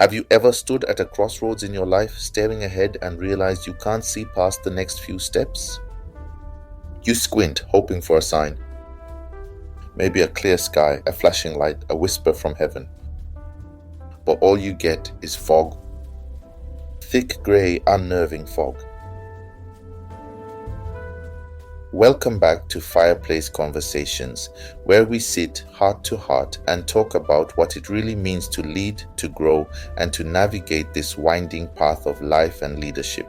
Have you ever stood at a crossroads in your life, staring ahead and realized you can't see past the next few steps? You squint, hoping for a sign. Maybe a clear sky, a flashing light, a whisper from heaven. But all you get is fog. Thick, grey, unnerving fog. Welcome back to Fireplace Conversations, where we sit heart to heart and talk about what it really means to lead, to grow, and to navigate this winding path of life and leadership.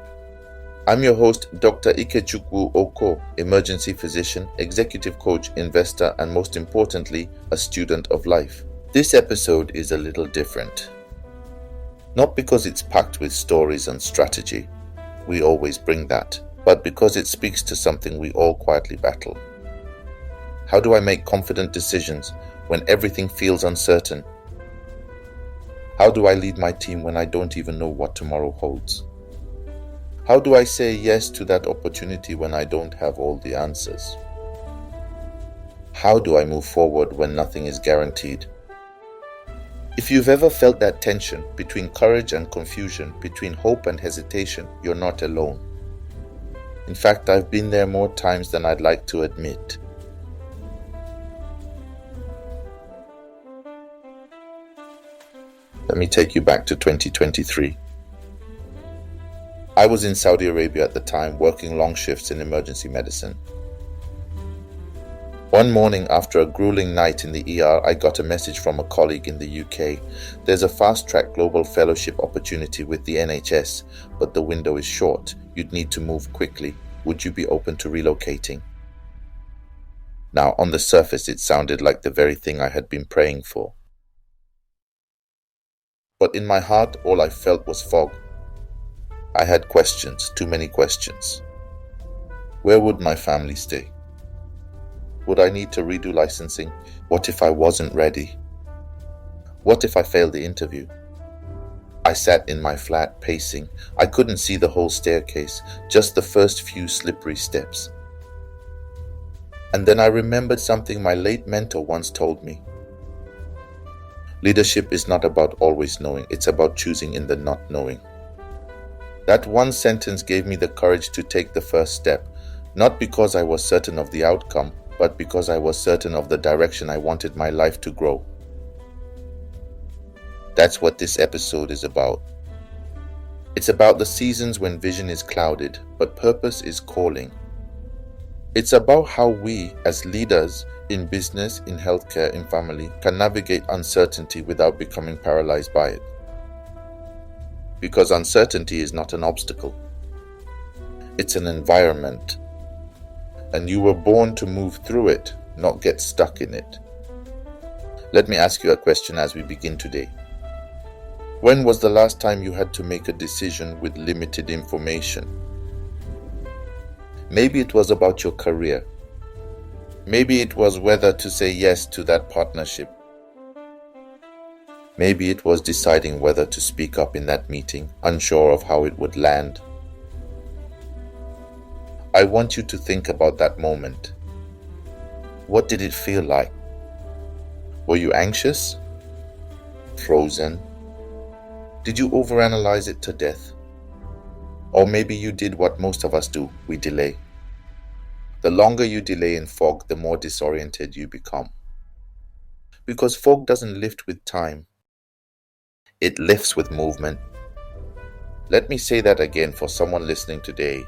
I'm your host, Dr. Ikechukwu Okoh, emergency physician, executive coach, investor, and most importantly, a student of life. This episode is a little different. Not because it's packed with stories and strategy. We always bring that. But because it speaks to something we all quietly battle. How do I make confident decisions when everything feels uncertain? How do I lead my team when I don't even know what tomorrow holds? How do I say yes to that opportunity when I don't have all the answers? How do I move forward when nothing is guaranteed? If you've ever felt that tension between courage and confusion, between hope and hesitation, you're not alone. In fact, I've been there more times than I'd like to admit. Let me take you back to 2023. I was in Saudi Arabia at the time, working long shifts in emergency medicine. One morning after a grueling night in the ER, I got a message from a colleague in the UK. There's a fast-track global fellowship opportunity with the NHS, but the window is short. You'd need to move quickly. Would you be open to relocating? Now, on the surface, it sounded like the very thing I had been praying for. But in my heart, all I felt was fog. I had questions, too many questions. Where would my family stay? Would I need to redo licensing? What if I wasn't ready? What if I failed the interview? I sat in my flat, pacing. I couldn't see the whole staircase, just the first few slippery steps. And then I remembered something my late mentor once told me. Leadership is not about always knowing, it's about choosing in the not knowing. That one sentence gave me the courage to take the first step, not because I was certain of the outcome, but because I was certain of the direction I wanted my life to grow. That's what this episode is about. It's about the seasons when vision is clouded, but purpose is calling. It's about how we, as leaders in business, in healthcare, in family, can navigate uncertainty without becoming paralyzed by it. Because uncertainty is not an obstacle. It's an environment. And you were born to move through it, not get stuck in it. Let me ask you a question as we begin today. When was the last time you had to make a decision with limited information? Maybe it was about your career. Maybe it was whether to say yes to that partnership. Maybe it was deciding whether to speak up in that meeting, unsure of how it would land. I want you to think about that moment. What did it feel like? Were you anxious? Frozen? Did you overanalyze it to death? Or maybe you did what most of us do, we delay. The longer you delay in fog, the more disoriented you become. Because fog doesn't lift with time. It lifts with movement. Let me say that again for someone listening today.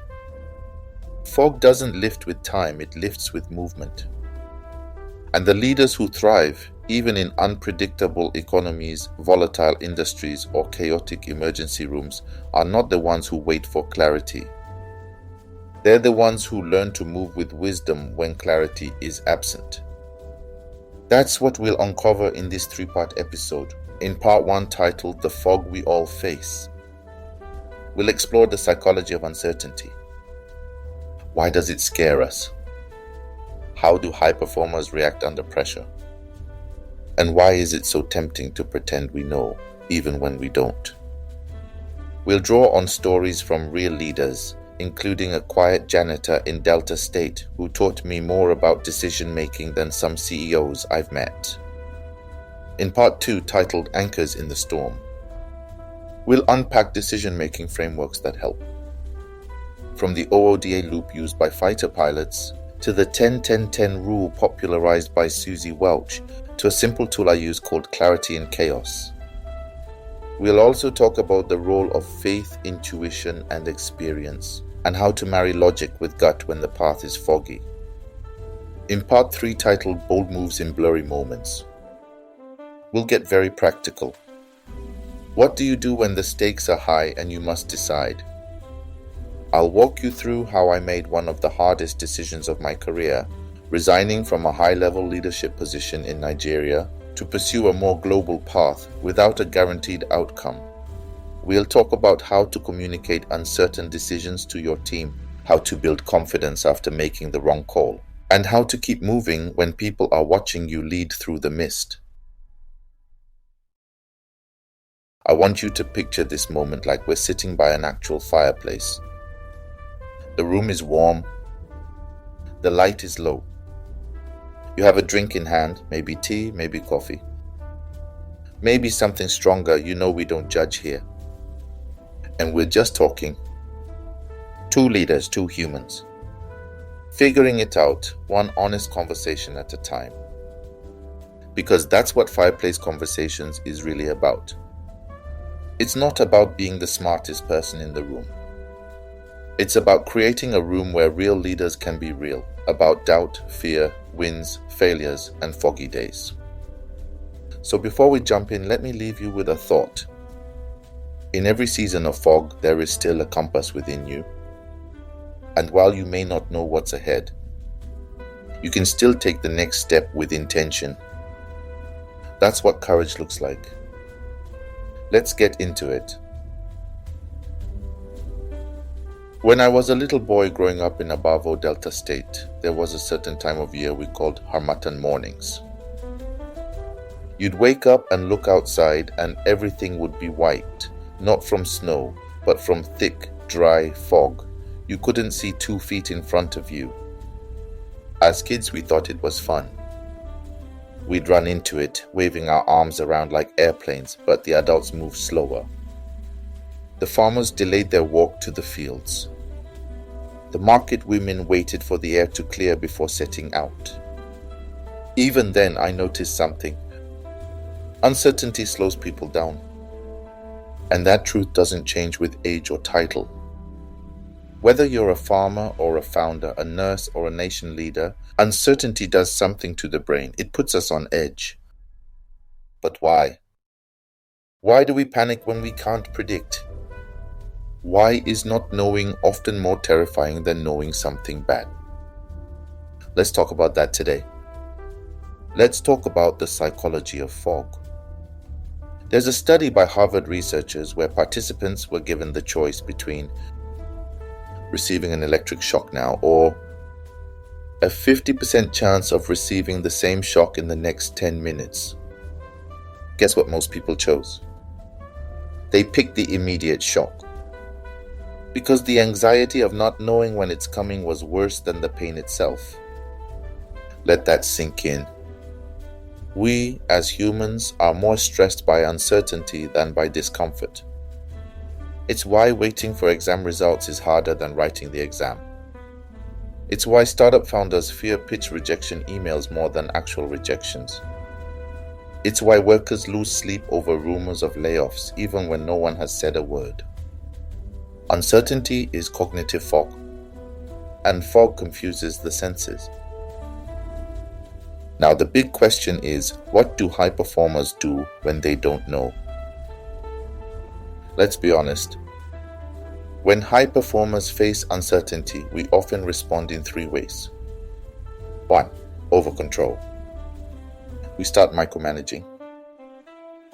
Fog doesn't lift with time, it lifts with movement. And the leaders who thrive, even in unpredictable economies, volatile industries, or chaotic emergency rooms, are not the ones who wait for clarity. They're the ones who learn to move with wisdom when clarity is absent. That's what we'll uncover in this 3-part episode. In part 1, titled The Fog We All Face, we'll explore the psychology of uncertainty. Why does it scare us? How do high performers react under pressure? And why is it so tempting to pretend we know, even when we don't? We'll draw on stories from real leaders, including a quiet janitor in Delta State who taught me more about decision-making than some CEOs I've met. In part 2, titled Anchors in the Storm, We'll unpack decision-making frameworks that help. From the OODA Loop used by fighter pilots, to the 10-10-10 rule popularized by Susie Welch, to a simple tool I use called Clarity in Chaos. We'll also talk about the role of faith, intuition, and experience, and how to marry logic with gut when the path is foggy. In part 3, titled Bold Moves in Blurry Moments, we'll get very practical. What do you do when the stakes are high and you must decide? I'll walk you through how I made one of the hardest decisions of my career, resigning from a high-level leadership position in Nigeria to pursue a more global path without a guaranteed outcome. We'll talk about how to communicate uncertain decisions to your team, how to build confidence after making the wrong call, and how to keep moving when people are watching you lead through the mist. I want you to picture this moment like we're sitting by an actual fireplace. The room is warm. The light is low. You have a drink in hand, maybe tea, maybe coffee. Maybe something stronger, we don't judge here. And we're just talking. Two leaders, two humans. Figuring it out, one honest conversation at a time. Because that's what Fireplace Conversations is really about. It's not about being the smartest person in the room. It's about creating a room where real leaders can be real, about doubt, fear, wins, failures, and foggy days. So before we jump in, let me leave you with a thought. In every season of fog, there is still a compass within you. And while you may not know what's ahead, you can still take the next step with intention. That's what courage looks like. Let's get into it. When I was a little boy growing up in Abavo, Delta State, there was a certain time of year we called Harmattan mornings. You'd wake up and look outside and everything would be white, not from snow, but from thick, dry fog. You couldn't see 2 feet in front of you. As kids, we thought it was fun. We'd run into it, waving our arms around like airplanes, but the adults moved slower. The farmers delayed their walk to the fields. The market women waited for the air to clear before setting out. Even then, I noticed something. Uncertainty slows people down. And that truth doesn't change with age or title. Whether you're a farmer or a founder, a nurse or a nation leader, uncertainty does something to the brain. It puts us on edge. But why? Why do we panic when we can't predict? Why is not knowing often more terrifying than knowing something bad? Let's talk about that today. Let's talk about the psychology of fog. There's a study by Harvard researchers where participants were given the choice between receiving an electric shock now or a 50% chance of receiving the same shock in the next 10 minutes. Guess what most people chose? They picked the immediate shock. Because the anxiety of not knowing when it's coming was worse than the pain itself. Let that sink in. We, as humans, are more stressed by uncertainty than by discomfort. It's why waiting for exam results is harder than writing the exam. It's why startup founders fear pitch rejection emails more than actual rejections. It's why workers lose sleep over rumors of layoffs even when no one has said a word. Uncertainty is cognitive fog, and fog confuses the senses. Now the big question is, what do high performers do when they don't know? Let's be honest. When high performers face uncertainty, we often respond in 3 ways. 1. Over-control. We start micromanaging.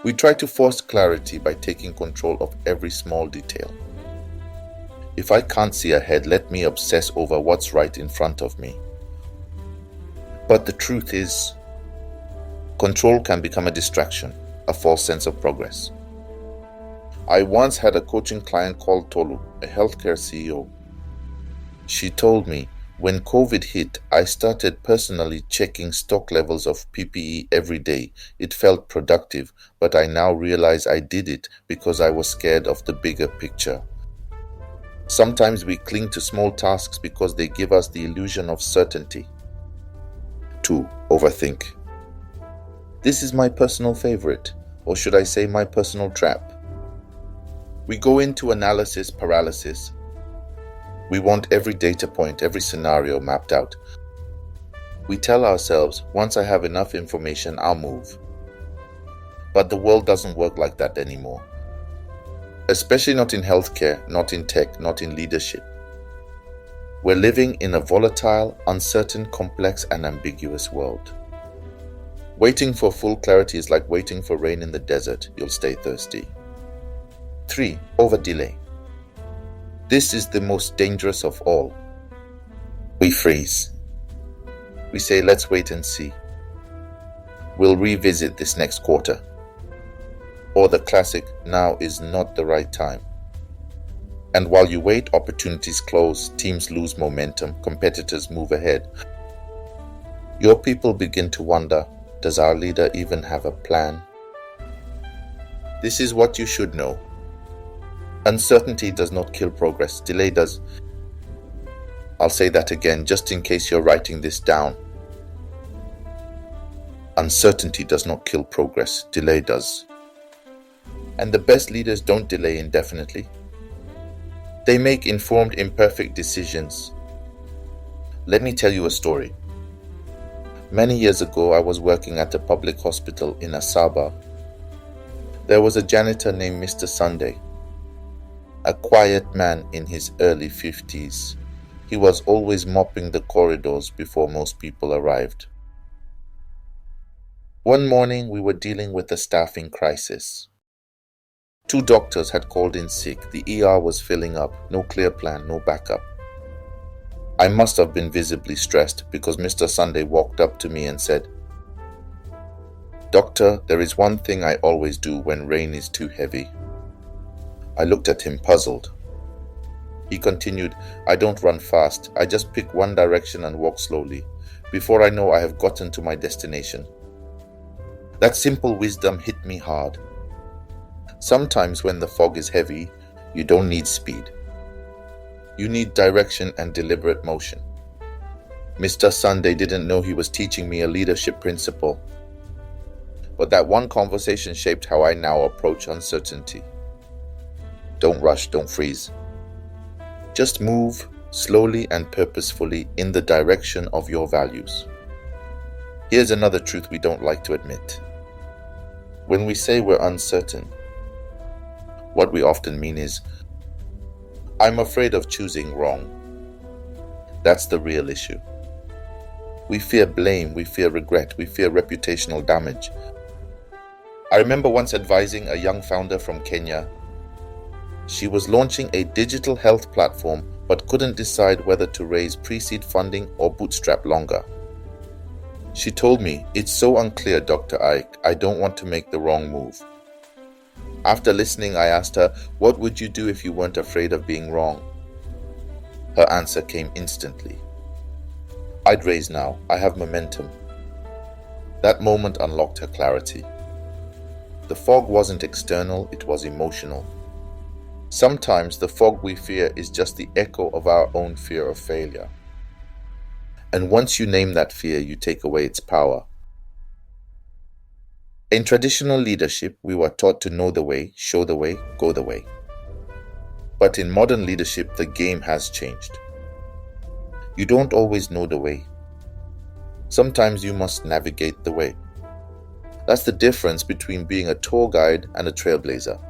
We try to force clarity by taking control of every small detail. If I can't see ahead, let me obsess over what's right in front of me. But the truth is, control can become a distraction, a false sense of progress. I once had a coaching client called Tolu, a healthcare CEO. She told me, When COVID hit, I started personally checking stock levels of PPE every day. It felt productive, but I now realize I did it because I was scared of the bigger picture. Sometimes we cling to small tasks because they give us the illusion of certainty. 2. Overthink. This is my personal favorite, or should I say my personal trap. We go into analysis paralysis. We want every data point, every scenario mapped out. We tell ourselves, once I have enough information, I'll move. But the world doesn't work like that anymore. Especially not in healthcare, not in tech, not in leadership. We're living in a volatile, uncertain, complex, and ambiguous world. Waiting for full clarity is like waiting for rain in the desert. You'll stay thirsty. 3. Over-delay. This is the most dangerous of all. We freeze. We say, let's wait and see. We'll revisit this next quarter. Or the classic, now is not the right time. And while you wait, opportunities close, teams lose momentum, competitors move ahead. Your people begin to wonder, does our leader even have a plan? This is what you should know. Uncertainty does not kill progress, delay does. I'll say that again, just in case you're writing this down. Uncertainty does not kill progress, delay does. And the best leaders don't delay indefinitely. They make informed, imperfect decisions. Let me tell you a story. Many years ago, I was working at a public hospital in Asaba. There was a janitor named Mr. Sunday, a quiet man in his early 50s. He was always mopping the corridors before most people arrived. One morning, we were dealing with a staffing crisis. 2 doctors had called in sick. The ER was filling up. No clear plan, no backup. I must have been visibly stressed because Mr. Sunday walked up to me and said, "Doctor, there is one thing I always do when rain is too heavy." I looked at him puzzled. He continued, "I don't run fast. I just pick one direction and walk slowly. Before I know, I have gotten to my destination." That simple wisdom hit me hard. Sometimes when the fog is heavy, you don't need speed. You need direction and deliberate motion. Mr. Sunday didn't know he was teaching me a leadership principle. But that one conversation shaped how I now approach uncertainty. Don't rush, don't freeze. Just move slowly and purposefully in the direction of your values. Here's another truth we don't like to admit. When we say we're uncertain, what we often mean is, I'm afraid of choosing wrong. That's the real issue. We fear blame, we fear regret, we fear reputational damage. I remember once advising a young founder from Kenya. She was launching a digital health platform but couldn't decide whether to raise pre-seed funding or bootstrap longer. She told me, "It's so unclear, Dr. Ike, I don't want to make the wrong move." After listening, I asked her, "What would you do if you weren't afraid of being wrong?" Her answer came instantly. "I'd raise now. I have momentum." That moment unlocked her clarity. The fog wasn't external, it was emotional. Sometimes the fog we fear is just the echo of our own fear of failure. And once you name that fear, you take away its power. In traditional leadership, we were taught to know the way, show the way, go the way. But in modern leadership, the game has changed. You don't always know the way. Sometimes you must navigate the way. That's the difference between being a tour guide and a trailblazer.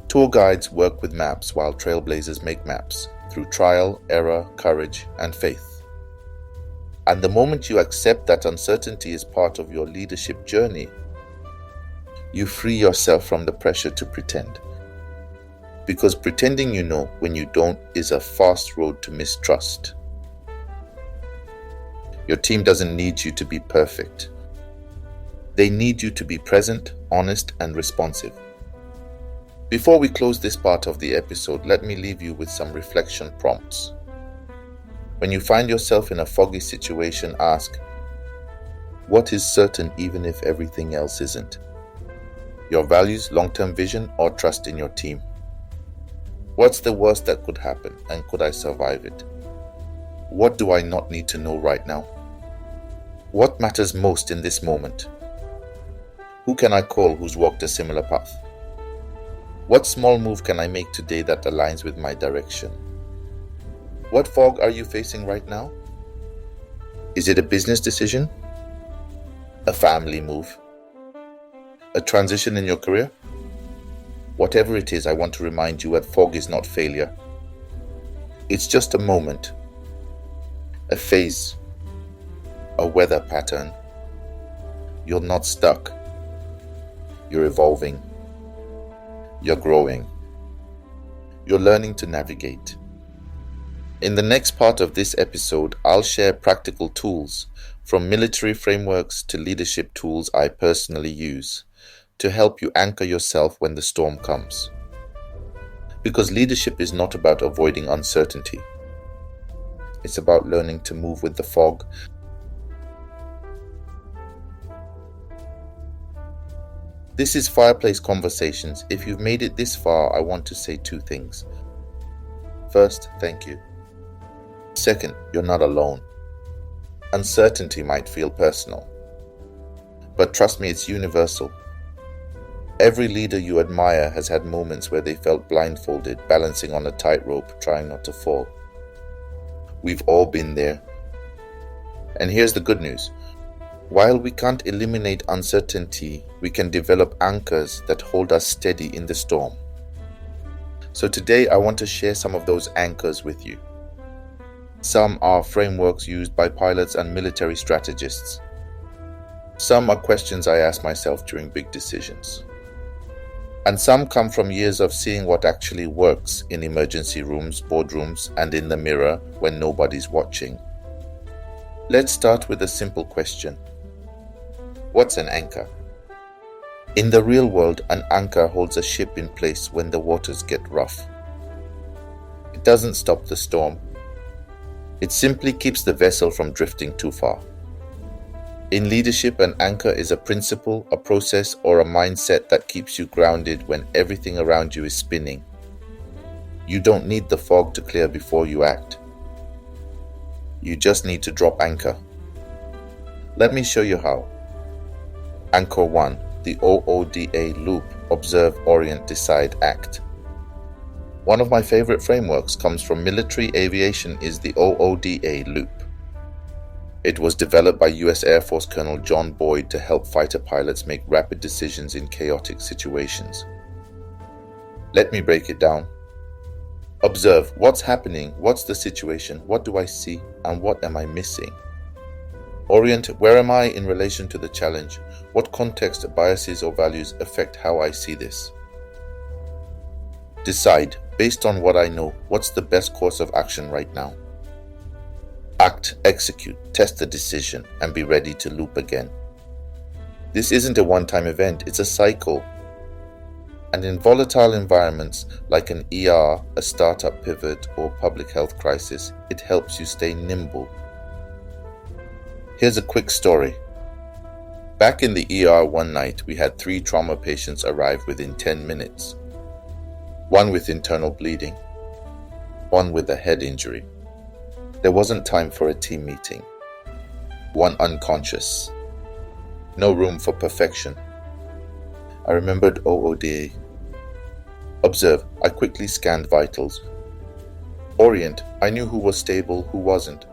Tour guides work with maps while trailblazers make maps through trial, error, courage, and faith. And the moment you accept that uncertainty is part of your leadership journey, you free yourself from the pressure to pretend. Because pretending you know when you don't is a fast road to mistrust. Your team doesn't need you to be perfect. They need you to be present, honest, and responsive. Before we close this part of the episode, let me leave you with some reflection prompts. When you find yourself in a foggy situation, ask, what is certain even if everything else isn't? Your values, long-term vision, or trust in your team? What's the worst that could happen, and could I survive it? What do I not need to know right now? What matters most in this moment? Who can I call who's walked a similar path? What small move can I make today that aligns with my direction? What fog are you facing right now? Is it a business decision? A family move? A transition in your career? Whatever it is, I want to remind you that fog is not failure. It's just a moment, a phase, a weather pattern. You're not stuck. You're evolving. You're growing. You're learning to navigate. In the next part of this episode, I'll share practical tools, from military frameworks to leadership tools I personally use, to help you anchor yourself when the storm comes. Because leadership is not about avoiding uncertainty. It's about learning to move with the fog. This is Fireplace Conversations. If you've made it this far, I want to say two things. First, thank you. Second, you're not alone. Uncertainty might feel personal, but trust me, it's universal. Every leader you admire has had moments where they felt blindfolded, balancing on a tightrope, trying not to fall. We've all been there. And here's the good news. While we can't eliminate uncertainty, we can develop anchors that hold us steady in the storm. So today I want to share some of those anchors with you. Some are frameworks used by pilots and military strategists. Some are questions I ask myself during big decisions. And some come from years of seeing what actually works in emergency rooms, boardrooms, and in the mirror when nobody's watching. Let's start with a simple question. What's an anchor? In the real world, an anchor holds a ship in place when the waters get rough. It doesn't stop the storm. It simply keeps the vessel from drifting too far. In leadership, an anchor is a principle, a process, or a mindset that keeps you grounded when everything around you is spinning. You don't need the fog to clear before you act. You just need to drop anchor. Let me show you how. Anchor 1, the OODA Loop, Observe, Orient, Decide, Act. One of my favorite frameworks comes from military aviation is the OODA Loop. It was developed by U.S. Air Force Colonel John Boyd to help fighter pilots make rapid decisions in chaotic situations. Let me break it down. Observe what's happening, what's the situation, what do I see, and what am I missing? Orient, where am I in relation to the challenge? What context, biases, or values affect how I see this? Decide, based on what I know, what's the best course of action right now? Act, execute, test the decision, and be ready to loop again. This isn't a one-time event, it's a cycle. And in volatile environments like an ER, a startup pivot, or public health crisis, it helps you stay nimble. Here's a quick story. Back in the ER one night, we had 3 trauma patients arrive within 10 minutes. 1 with internal bleeding, 1 with a head injury. There wasn't time for a team meeting. 1 unconscious. No room for perfection. I remembered OODA. Observe, I quickly scanned vitals. Orient, I knew who was stable, who wasn't.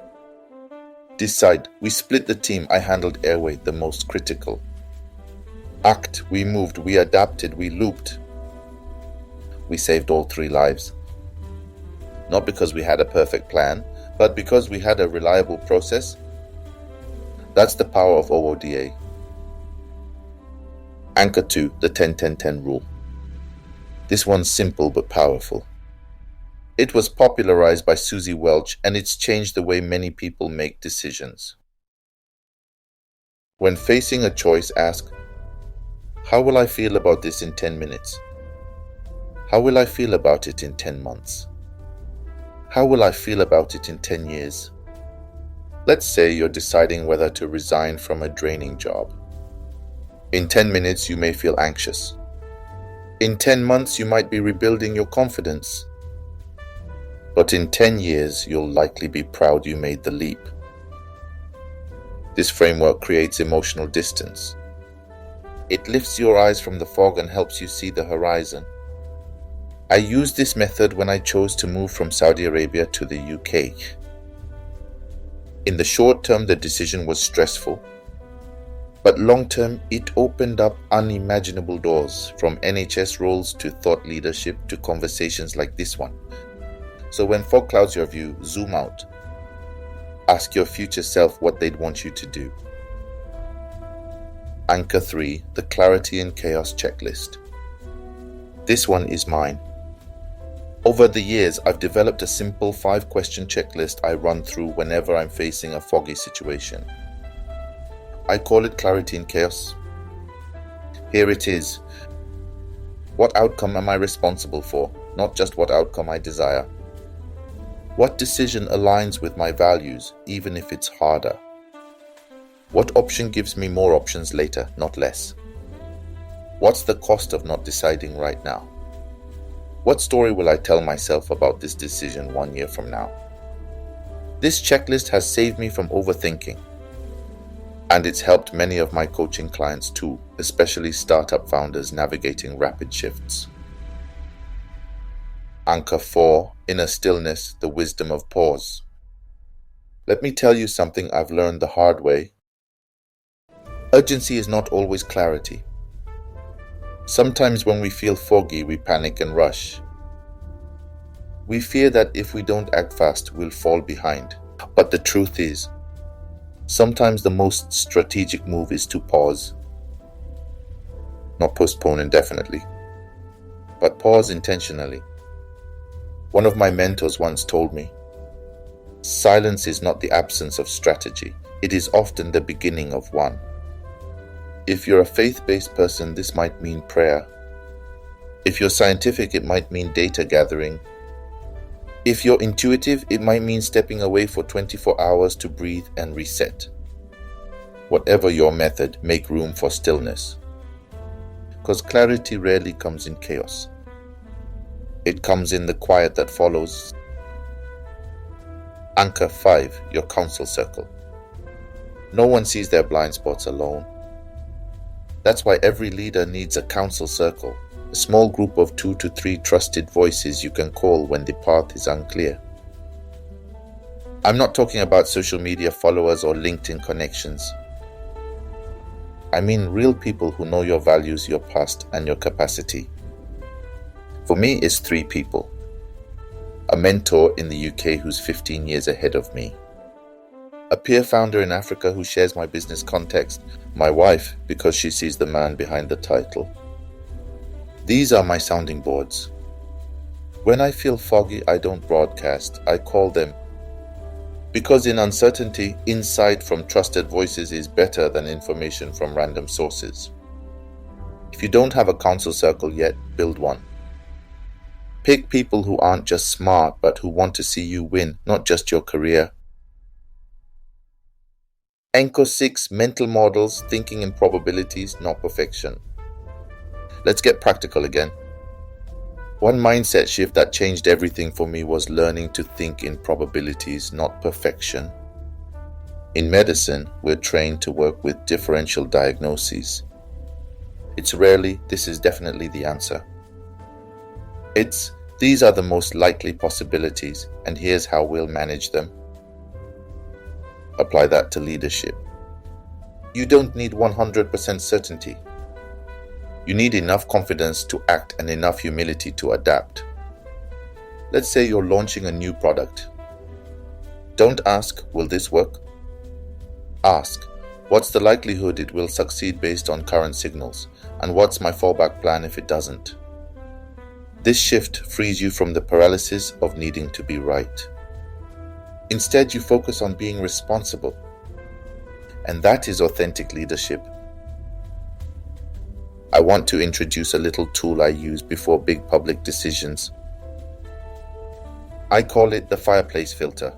Decide, we split the team, I handled airway, the most critical. Act, we moved, we adapted, we looped. We saved all 3 lives. Not because we had a perfect plan, but because we had a reliable process. That's the power of OODA. Anchor 2, the 10-10-10 rule. This one's simple but powerful. It was popularized by Susie Welch, and it's changed the way many people make decisions. When facing a choice, ask, how will I feel about this in 10 minutes? How will I feel about it in 10 months? How will I feel about it in 10 years? Let's say you're deciding whether to resign from a draining job. In 10 minutes, you may feel anxious. In 10 months, you might be rebuilding your confidence. But in 10 years, you'll likely be proud you made the leap. This framework creates emotional distance. It lifts your eyes from the fog and helps you see the horizon. I used this method when I chose to move from Saudi Arabia to the UK. In the short term, the decision was stressful, but long term, it opened up unimaginable doors, from NHS roles to thought leadership to conversations like this one. So when fog clouds your view, zoom out. Ask your future self what they'd want you to do. Anchor 3, the Clarity in Chaos Checklist. This one is mine. Over the years, I've developed a simple 5-question checklist I run through whenever I'm facing a foggy situation. I call it Clarity in Chaos. Here it is. What outcome am I responsible for? Not just what outcome I desire. What decision aligns with my values, even if it's harder? What option gives me more options later, not less? What's the cost of not deciding right now? What story will I tell myself about this decision 1 year from now? This checklist has saved me from overthinking, and it's helped many of my coaching clients too, especially startup founders navigating rapid shifts. Anchor 4, Inner Stillness, the Wisdom of Pause. Let me tell you something I've learned the hard way. Urgency is not always clarity. Sometimes when we feel foggy, we panic and rush. We fear that if we don't act fast, we'll fall behind. But the truth is, sometimes the most strategic move is to pause. Not postpone indefinitely, but pause intentionally. One of my mentors once told me, silence is not the absence of strategy, it is often the beginning of one. If you're a faith-based person, this might mean prayer. If you're scientific, it might mean data gathering. If you're intuitive, it might mean stepping away for 24 hours to breathe and reset. Whatever your method, make room for stillness. Because clarity rarely comes in chaos. It comes in the quiet that follows. Anchor 5, your counsel circle. No one sees their blind spots alone. That's why every leader needs a counsel circle, a small group of 2 to 3 trusted voices you can call when the path is unclear. I'm not talking about social media followers or LinkedIn connections. I mean real people who know your values, your past, and your capacity. For me, it's 3 people. A mentor in the UK who's 15 years ahead of me. A peer founder in Africa who shares my business context. My wife, because she sees the man behind the title. These are my sounding boards. When I feel foggy, I don't broadcast, I call them. Because in uncertainty, insight from trusted voices is better than information from random sources. If you don't have a counsel circle yet, build one. Pick people who aren't just smart, but who want to see you win, not just your career. Anchor 6, mental models, thinking in probabilities, not perfection. Let's get practical again. One mindset shift that changed everything for me was learning to think in probabilities, not perfection. In medicine, we're trained to work with differential diagnoses. It's rarely, this is definitely the answer. These are the most likely possibilities, and here's how we'll manage them. Apply that to leadership. You don't need 100% certainty. You need enough confidence to act and enough humility to adapt. Let's say you're launching a new product. Don't ask, will this work? Ask, what's the likelihood it will succeed based on current signals? And what's my fallback plan if it doesn't? This shift frees you from the paralysis of needing to be right. Instead, you focus on being responsible. And that is authentic leadership. I want to introduce a little tool I use before big public decisions. I call it the fireplace filter.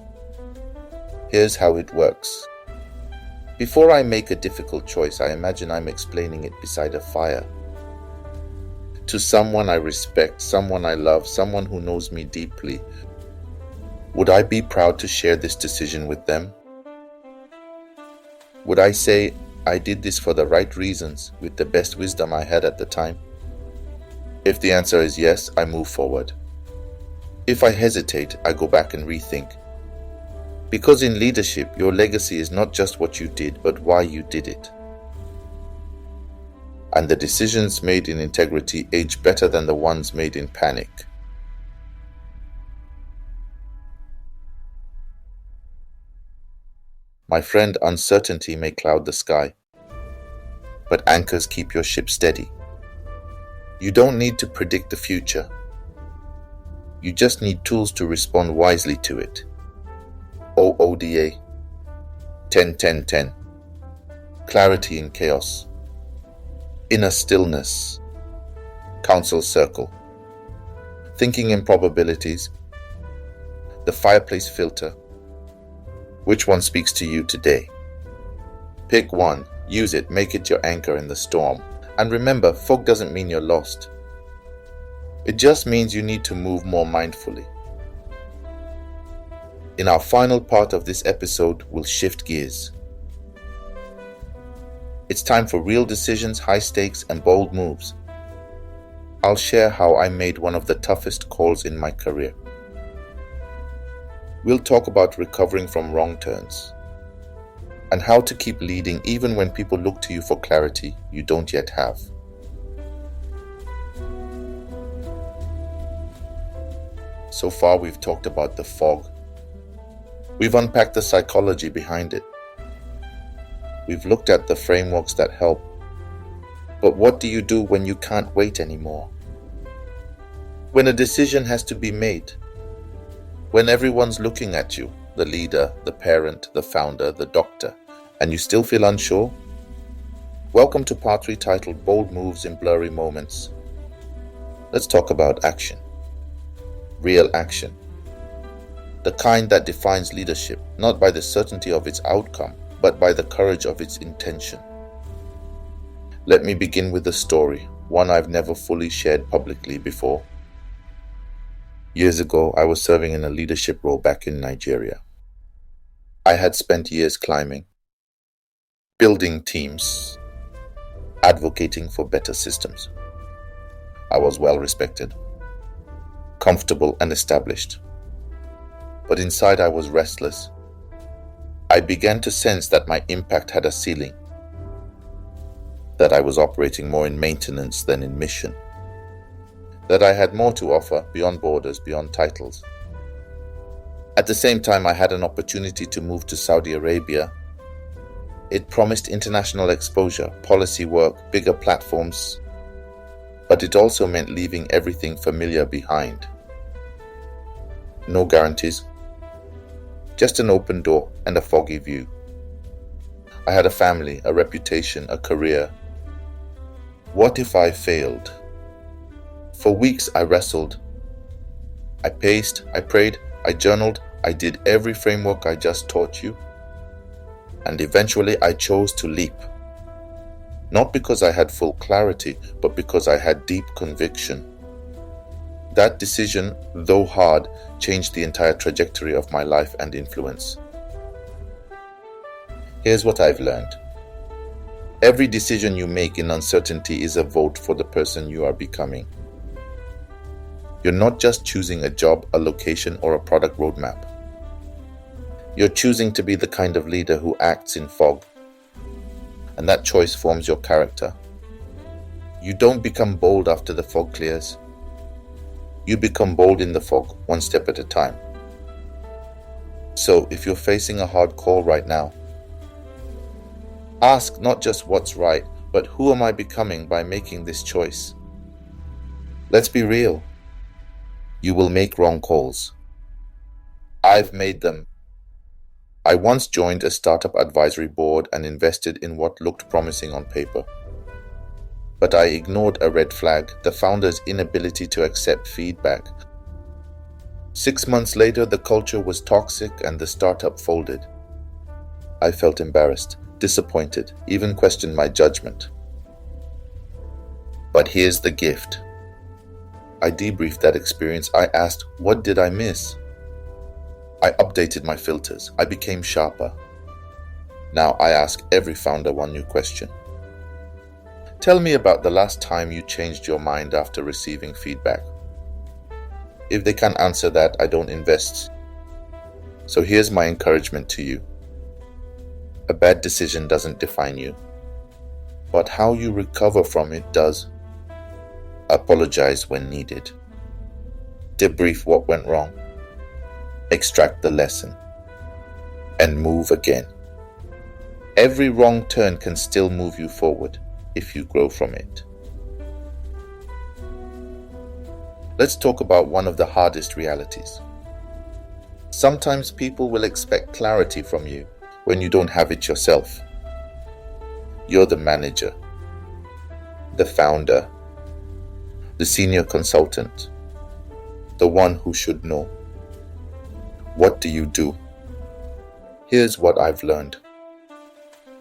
Here's how it works. Before I make a difficult choice, I imagine I'm explaining it beside a fire. To someone I respect, someone I love, someone who knows me deeply. Would I be proud to share this decision with them? Would I say I did this for the right reasons, with the best wisdom I had at the time? If the answer is yes, I move forward. If I hesitate, I go back and rethink. Because in leadership, your legacy is not just what you did, but why you did it. And the decisions made in integrity age better than the ones made in panic. My friend, uncertainty may cloud the sky, but anchors keep your ship steady. You don't need to predict the future. You just need tools to respond wisely to it. OODA 10-10-10. Clarity in chaos. Inner stillness. Council circle. Thinking in probabilities. The fireplace filter. Which one speaks to you today? Pick one, use it, make it your anchor in the storm. And remember, fog doesn't mean you're lost. It just means you need to move more mindfully. In our final part of this episode, we'll shift gears. It's time for real decisions, high stakes, and bold moves. I'll share how I made one of the toughest calls in my career. We'll talk about recovering from wrong turns and how to keep leading even when people look to you for clarity you don't yet have. So far, we've talked about the fog. We've unpacked the psychology behind it. We've looked at the frameworks that help. But what do you do when you can't wait anymore? When a decision has to be made? When everyone's looking at you, the leader, the parent, the founder, the doctor, and you still feel unsure? Welcome to part 3, titled Bold Moves in Blurry Moments. Let's talk about action. Real action. The kind that defines leadership, not by the certainty of its outcome, but by the courage of its intention. Let me begin with a story, one I've never fully shared publicly before. Years ago, I was serving in a leadership role back in Nigeria. I had spent years climbing, building teams, advocating for better systems. I was well respected, comfortable and established. But inside I was restless. I began to sense that my impact had a ceiling, that I was operating more in maintenance than in mission, that I had more to offer beyond borders, beyond titles. At the same time, I had an opportunity to move to Saudi Arabia. It promised international exposure, policy work, bigger platforms, but it also meant leaving everything familiar behind. No guarantees, just an open door and a foggy view. I had a family, a reputation, a career. What if I failed? For weeks I wrestled. I paced, I prayed, I journaled, I did every framework I just taught you. And eventually I chose to leap. Not because I had full clarity, but because I had deep conviction. That decision, though hard, changed the entire trajectory of my life and influence. Here's what I've learned. Every decision you make in uncertainty is a vote for the person you are becoming. You're not just choosing a job, a location, or a product roadmap. You're choosing to be the kind of leader who acts in fog. And that choice forms your character. You don't become bold after the fog clears. You become bold in the fog, one step at a time. So, if you're facing a hard call right now, ask not just what's right, but who am I becoming by making this choice? Let's be real. You will make wrong calls. I've made them. I once joined a startup advisory board and invested in what looked promising on paper. But I ignored a red flag, the founder's inability to accept feedback. 6 months later, the culture was toxic and the startup folded. I felt embarrassed, disappointed, even questioned my judgment. But here's the gift. I debriefed that experience. I asked, what did I miss? I updated my filters. I became sharper. Now I ask every founder one new question. Tell me about the last time you changed your mind after receiving feedback. If they can't answer that, I don't invest. So here's my encouragement to you. A bad decision doesn't define you, but how you recover from it does. Apologize when needed. Debrief what went wrong. Extract the lesson. And move again. Every wrong turn can still move you forward if you grow from it. Let's talk about one of the hardest realities. Sometimes people will expect clarity from you when you don't have it yourself. You're the manager, the founder, the senior consultant, the one who should know. What do you do? Here's what I've learned.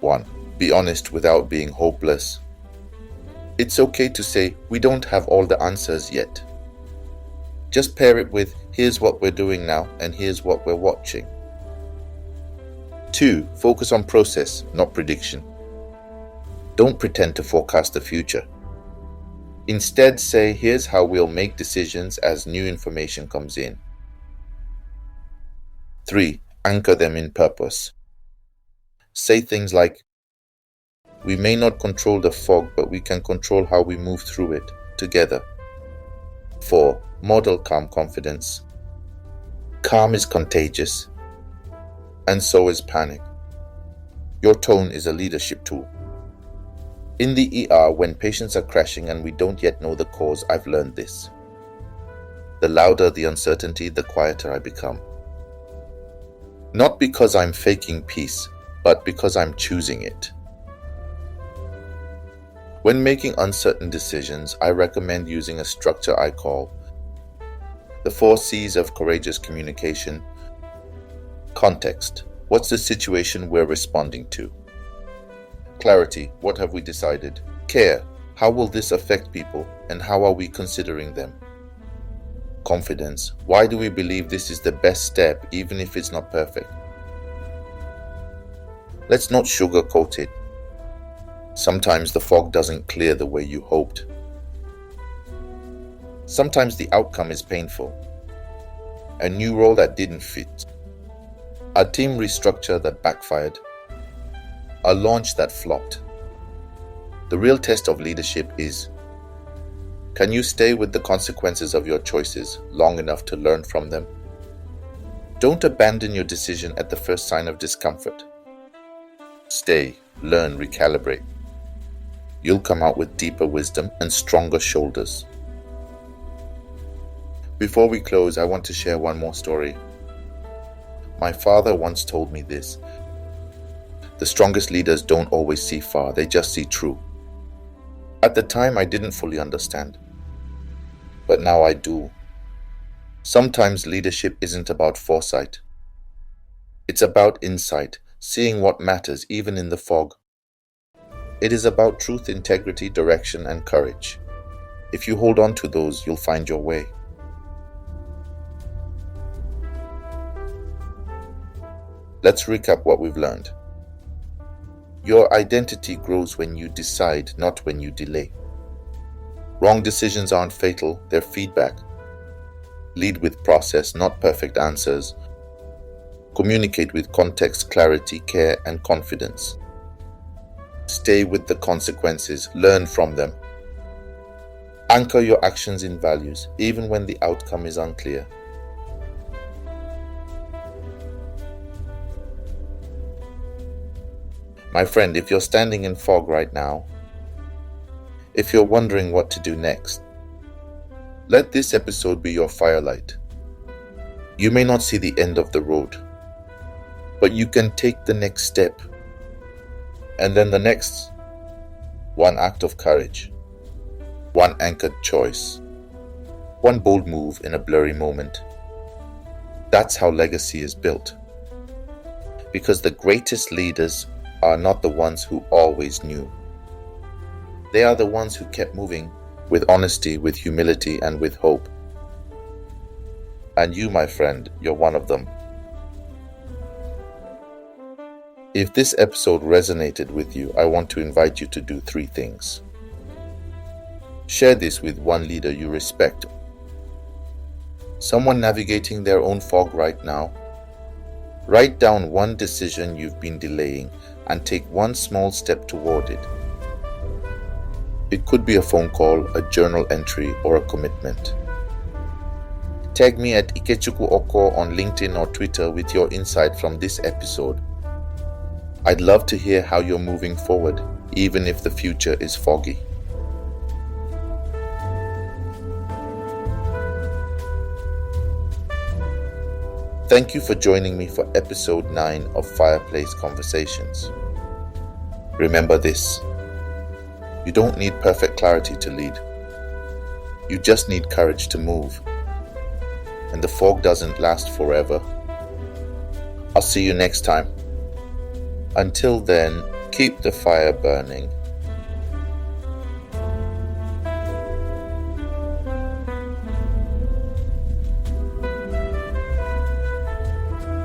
1. Be honest without being hopeless. It's okay to say, we don't have all the answers yet. Just pair it with, here's what we're doing now and here's what we're watching. 2. Focus on process, not prediction. Don't pretend to forecast the future. Instead, say, here's how we'll make decisions as new information comes in. 3. Anchor them in purpose. Say things like, we may not control the fog, but we can control how we move through it together. 4. Model calm confidence. Calm is contagious, and so is panic. Your tone is a leadership tool. In the ER, when patients are crashing and we don't yet know the cause, I've learned this. The louder the uncertainty, the quieter I become. Not because I'm faking peace, but because I'm choosing it. When making uncertain decisions, I recommend using a structure I call the 4 C's of courageous communication. Context. What's the situation we're responding to? Clarity. What have we decided? Care. How will this affect people and how are we considering them? Confidence. Why do we believe this is the best step even if it's not perfect? Let's not sugarcoat it. Sometimes the fog doesn't clear the way you hoped. Sometimes the outcome is painful. A new role that didn't fit. A team restructure that backfired. A launch that flopped. The real test of leadership is, can you stay with the consequences of your choices long enough to learn from them? Don't abandon your decision at the first sign of discomfort. Stay, learn, recalibrate. You'll come out with deeper wisdom and stronger shoulders. Before we close, I want to share one more story. My father once told me this. The strongest leaders don't always see far, they just see true. At the time, I didn't fully understand. But now I do. Sometimes leadership isn't about foresight. It's about insight, seeing what matters even in the fog. It is about truth, integrity, direction, and courage. If you hold on to those, you'll find your way. Let's recap what we've learned. Your identity grows when you decide, not when you delay. Wrong decisions aren't fatal, they're feedback. Lead with process, not perfect answers. Communicate with context, clarity, care, and confidence. Stay with the consequences, learn from them. Anchor your actions in values, even when the outcome is unclear. My friend, if you're standing in fog right now, if you're wondering what to do next, let this episode be your firelight. You may not see the end of the road, but you can take the next step, and then the next. One act of courage, one anchored choice, one bold move in a blurry moment. That's how legacy is built. Because the greatest leaders are not the ones who always knew. They are the ones who kept moving with honesty, with humility, and with hope. And you, my friend, you're one of them. If this episode resonated with you, I want to invite you to do 3 things. Share this with one leader you respect, someone navigating their own fog right now. Write down one decision you've been delaying and take one small step toward it. It could be a phone call, a journal entry, or a commitment. Tag me at Ikechukwu Okoh on LinkedIn or Twitter with your insight from this episode. I'd love to hear how you're moving forward, even if the future is foggy. Thank you for joining me for episode 9 of Fireplace Conversations. Remember this: you don't need perfect clarity to lead. You just need courage to move. And the fog doesn't last forever. I'll see you next time. Until then, keep the fire burning